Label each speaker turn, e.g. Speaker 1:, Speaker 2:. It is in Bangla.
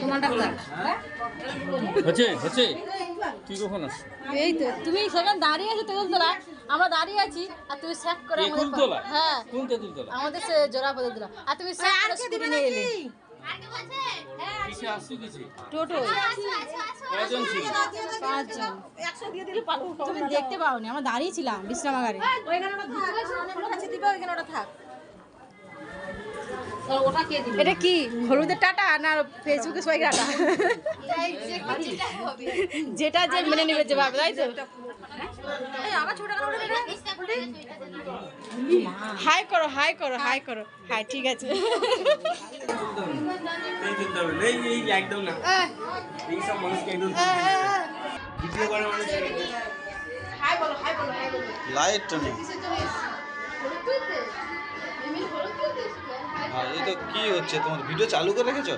Speaker 1: তোমার ডাক্তার
Speaker 2: হচ্ছে তুই কখন আসছিস?
Speaker 1: এই তো তুমি সেখানে দাঁড়িয়ে আছো তেঁতুলতলা, আমরা দাঁড়িয়ে আছি আর তুমি স্যাক করে আমাদের
Speaker 2: তেঁতুলতলা?
Speaker 1: হ্যাঁ
Speaker 2: কোন তেঁতুলতলা?
Speaker 1: আমাদের সে জোড়া তেঁতুলতলা আর তুমি স্যাক করে স্কুটি নিয়ে এলে
Speaker 2: কিসে আসছো কিসে?
Speaker 1: টোটো
Speaker 2: কয়জন ছিল?
Speaker 1: 5 জন। তুমি দেখতে পাওনি, আমরা দাঁড়িয়ে ছিলাম বিশ্রামাগারে। এটা কি হলুদের টাটা না ফেসবুকে সবাই টাটা? যেটা যে মেনে নেবে যে ভাবে, তাই তো? হাই করো হাই করো হাই করো হাই, ঠিক আছে।
Speaker 2: একদম না, এই সব মানুষকে একদম ভিডিও করে মানুষ
Speaker 1: হাই বলো হাই বলো হাই বলো।
Speaker 3: লাইটটা নেই। হ্যাঁ, এই তো কি হচ্ছে, তোমার ভিডিও চালু করে রেখেছো?